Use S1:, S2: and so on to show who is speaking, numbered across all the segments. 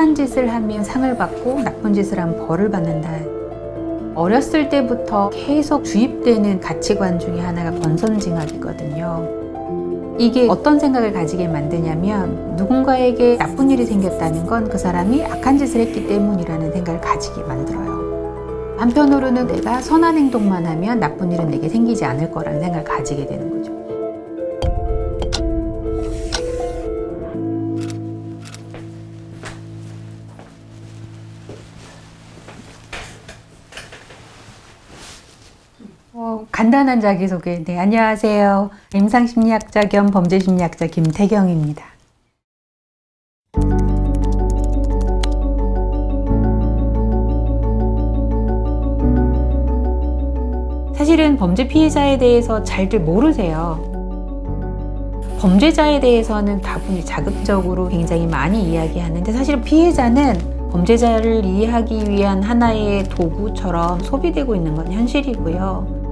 S1: 착한 짓을 하면 상을 받고 나쁜 짓을 하면 벌을 받는다. 어렸을 때부터 계속 주입되는 가치관 중에 하나가 권선징악이거든요. 이게 어떤 생각을 가지게 만드냐면 누군가에게 나쁜 일이 생겼다는 건 그 사람이 악한 짓을 했기 때문이라는 생각을 가지게 만들어요. 한편으로는 내가 선한 행동만 하면 나쁜 일은 내게 생기지 않을 거라는 생각을 가지게 되는 거죠. 간단한 자기소개. 네, 안녕하세요. 임상심리학자 겸 범죄심리학자 김태경입니다. 사실은 범죄 피해자에 대해서 잘들 모르세요. 범죄자에 대해서는 다분히 자극적으로 굉장히 많이 이야기하는데 사실은 피해자는 범죄자를 이해하기 위한 하나의 도구처럼 소비되고 있는 건 현실이고요.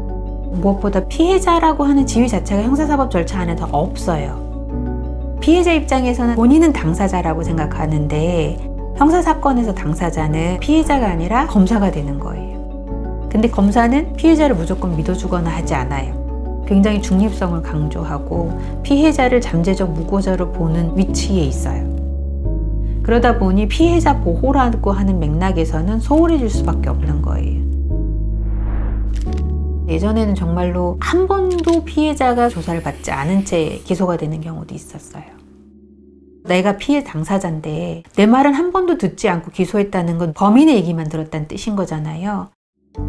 S1: 무엇보다 피해자라고 하는 지위 자체가 형사사법 절차 안에서 없어요. 피해자 입장에서는 본인은 당사자라고 생각하는데 형사사건에서 당사자는 피해자가 아니라 검사가 되는 거예요. 근데 검사는 피해자를 무조건 믿어주거나 하지 않아요. 굉장히 중립성을 강조하고 피해자를 잠재적 무고자로 보는 위치에 있어요. 그러다 보니 피해자 보호라고 하는 맥락에서는 소홀해질 수밖에 없는 거예요. 예전에는 정말로 한 번도 피해자가 조사를 받지 않은 채 기소가 되는 경우도 있었어요. 내가 피해 당사자인데 내 말은 한 번도 듣지 않고 기소했다는 건 범인의 얘기만 들었다는 뜻인 거잖아요.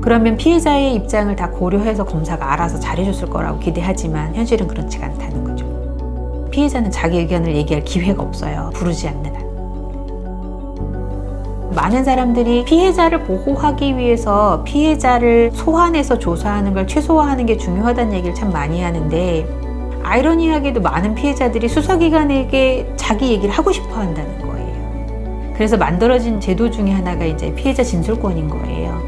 S1: 그러면 피해자의 입장을 다 고려해서 검사가 알아서 잘해줬을 거라고 기대하지만 현실은 그렇지가 않다는 거죠. 피해자는 자기 의견을 얘기할 기회가 없어요. 부르지 않는 한. 많은 사람들이 피해자를 보호하기 위해서 피해자를 소환해서 조사하는 걸 최소화하는 게 중요하다는 얘기를 참 많이 하는데 아이러니하게도 많은 피해자들이 수사기관에게 자기 얘기를 하고 싶어 한다는 거예요. 그래서 만들어진 제도 중에 하나가 이제 피해자 진술권인 거예요.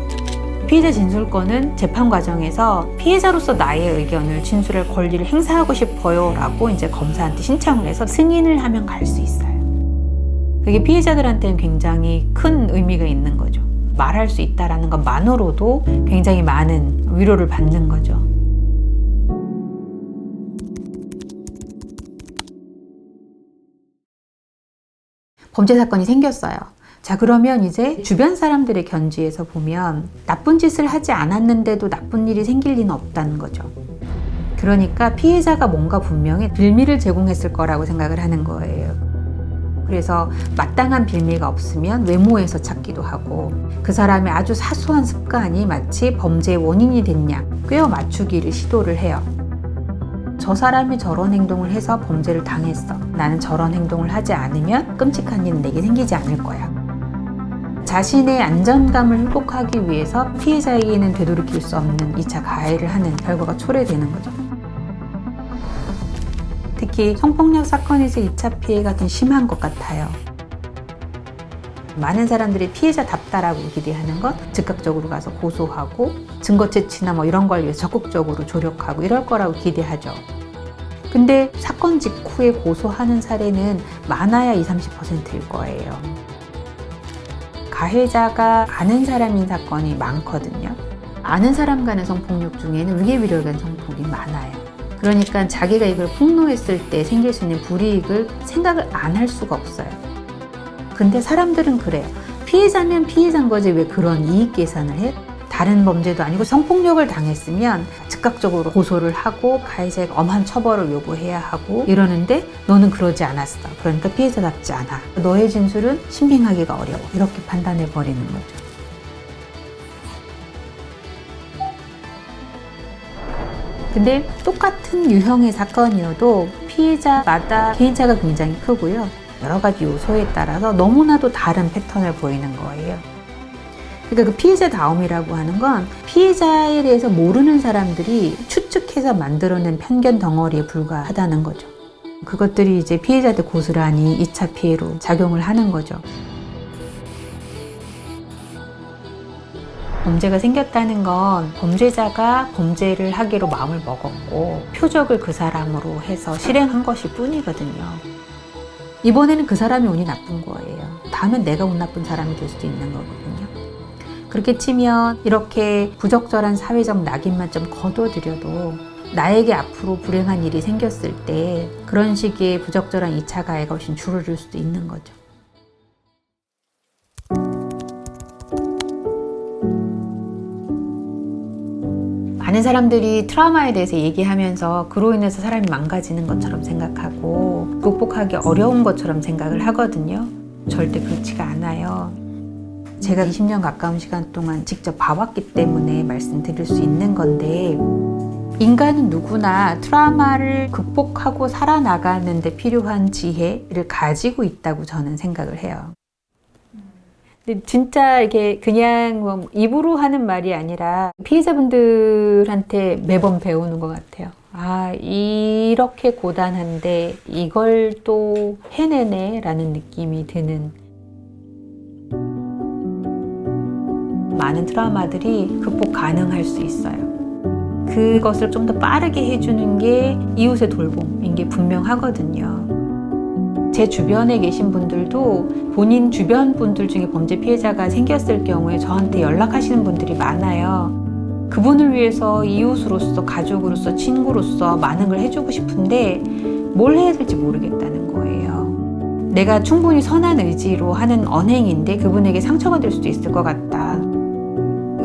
S1: 피해자 진술권은 재판 과정에서 피해자로서 나의 의견을 진술할 권리를 행사하고 싶어요 라고 이제 검사한테 신청을 해서 승인을 하면 갈 수 있어요. 그게 피해자들한테는 굉장히 큰 의미가 있는 거죠. 말할 수 있다는 것만으로도 굉장히 많은 위로를 받는 거죠. 범죄 사건이 생겼어요. 자, 그러면 이제 주변 사람들의 견지에서 보면 나쁜 짓을 하지 않았는데도 나쁜 일이 생길 리는 없다는 거죠. 그러니까 피해자가 뭔가 분명히 빌미를 제공했을 거라고 생각을 하는 거예요. 그래서 마땅한 빌미가 없으면 외모에서 찾기도 하고 그 사람의 아주 사소한 습관이 마치 범죄의 원인이 됐냐 꿰어 맞추기를 시도를 해요. 저 사람이 저런 행동을 해서 범죄를 당했어. 나는 저런 행동을 하지 않으면 끔찍한 일은 내게 생기지 않을 거야. 자신의 안전감을 회복하기 위해서 피해자에게는 되돌이킬 수 없는 2차 가해를 하는 결과가 초래되는 거죠. 특히 성폭력 사건에서 2차 피해가 더 심한 것 같아요. 많은 사람들이 피해자답다라고 기대하는 건 즉각적으로 가서 고소하고 증거 채취나 이런 걸 위해서 적극적으로 조력하고 이럴 거라고 기대하죠. 근데 사건 직후에 고소하는 사례는 많아야 20-30%일 거예요. 가해자가 아는 사람인 사건이 많거든요. 아는 사람 간의 성폭력 중에는 위계비리에 대한 성폭력이 많아요. 그러니까 자기가 이걸 폭로했을 때 생길 수 있는 불이익을 생각을 안 할 수가 없어요. 근데 사람들은 그래요. 피해자면 피해자인 거지 왜 그런 이익 계산을 해? 다른 범죄도 아니고 성폭력을 당했으면 즉각적으로 고소를 하고 가해자에게 엄한 처벌을 요구해야 하고 이러는데 너는 그러지 않았어. 그러니까 피해자답지 않아. 너의 진술은 신빙하기가 어려워. 이렇게 판단해 버리는 거죠. 근데 똑같은 유형의 사건이어도 피해자마다 개인차가 굉장히 크고요. 여러 가지 요소에 따라서 너무나도 다른 패턴을 보이는 거예요. 그러니까 그 피해자다움이라고 하는 건 피해자에 대해서 모르는 사람들이 추측해서 만들어낸 편견 덩어리에 불과하다는 거죠. 그것들이 이제 피해자들 고스란히 2차 피해로 작용을 하는 거죠. 범죄가 생겼다는 건 범죄자가 범죄를 하기로 마음을 먹었고 표적을 그 사람으로 해서 실행한 것일 뿐이거든요. 이번에는 그 사람이 운이 나쁜 거예요. 다음엔 내가 운 나쁜 사람이 될 수도 있는 거거든요. 그렇게 치면 이렇게 부적절한 사회적 낙인만 좀 거둬들여도 나에게 앞으로 불행한 일이 생겼을 때 그런 식의 부적절한 2차 가해가 훨씬 줄어들 수도 있는 거죠. 많은 사람들이 트라우마에 대해서 얘기하면서 그로 인해서 사람이 망가지는 것처럼 생각하고 극복하기 어려운 것처럼 생각을 하거든요. 절대 그렇지가 않아요. 제가 20년 가까운 시간 동안 직접 봐왔기 때문에 말씀드릴 수 있는 건데, 인간은 누구나 트라우마를 극복하고 살아나가는 데 필요한 지혜를 가지고 있다고 저는 생각을 해요. 근데 진짜 이게 그냥 뭐 입으로 하는 말이 아니라 피해자분들한테 매번 배우는 것 같아요. 아, 이렇게 고단한데 이걸 또 해내네 라는 느낌이 드는, 많은 트라우마들이 극복 가능할 수 있어요. 그것을 좀 더 빠르게 해주는 게 이웃의 돌봄인 게 분명하거든요. 제 주변에 계신 분들도 본인 주변 분들 중에 범죄 피해자가 생겼을 경우에 저한테 연락하시는 분들이 많아요. 그분을 위해서 이웃으로서, 가족으로서, 친구로서 많은 걸 해주고 싶은데 뭘 해야 될지 모르겠다는 거예요. 내가 충분히 선한 의지로 하는 언행인데 그분에게 상처가 될 수도 있을 것 같다.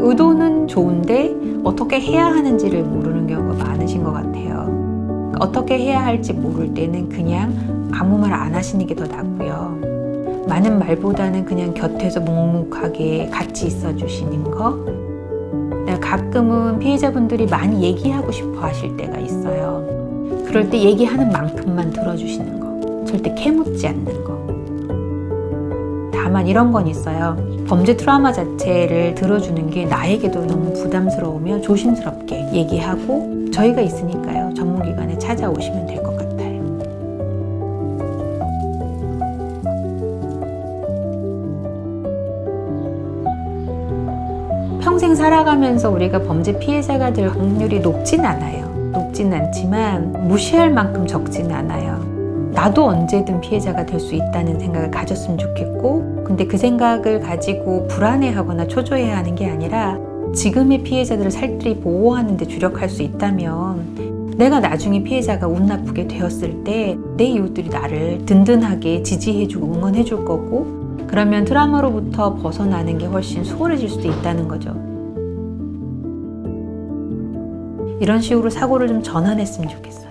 S1: 의도는 좋은데 어떻게 해야 하는지를 모르는 경우가 많으신 것 같아요. 어떻게 해야 할지 모를 때는 그냥 아무 말 안 하시는 게 더 낫고요. 많은 말보다는 그냥 곁에서 묵묵하게 같이 있어 주시는 거. 가끔은 피해자분들이 많이 얘기하고 싶어 하실 때가 있어요. 그럴 때 얘기하는 만큼만 들어주시는 거. 절대 캐묻지 않는 거. 다만 이런 건 있어요. 범죄 트라우마 자체를 들어주는 게 나에게도 너무 부담스러우면 조심스럽게 얘기하고, 저희가 있으니까요. 전문기관에 찾아오시면 될 것 같아요. 평생 살아가면서 우리가 범죄 피해자가 될 확률이 높진 않아요. 높진 않지만 무시할 만큼 적진 않아요. 나도 언제든 피해자가 될 수 있다는 생각을 가졌으면 좋겠고, 근데 그 생각을 가지고 불안해하거나 초조해하는 게 아니라 지금의 피해자들을 살뜰히 보호하는 데 주력할 수 있다면 내가 나중에 피해자가 운 나쁘게 되었을 때 내 이웃들이 나를 든든하게 지지해주고 응원해줄 거고, 그러면 트라우마로부터 벗어나는 게 훨씬 수월해질 수도 있다는 거죠. 이런 식으로 사고를 좀 전환했으면 좋겠어요.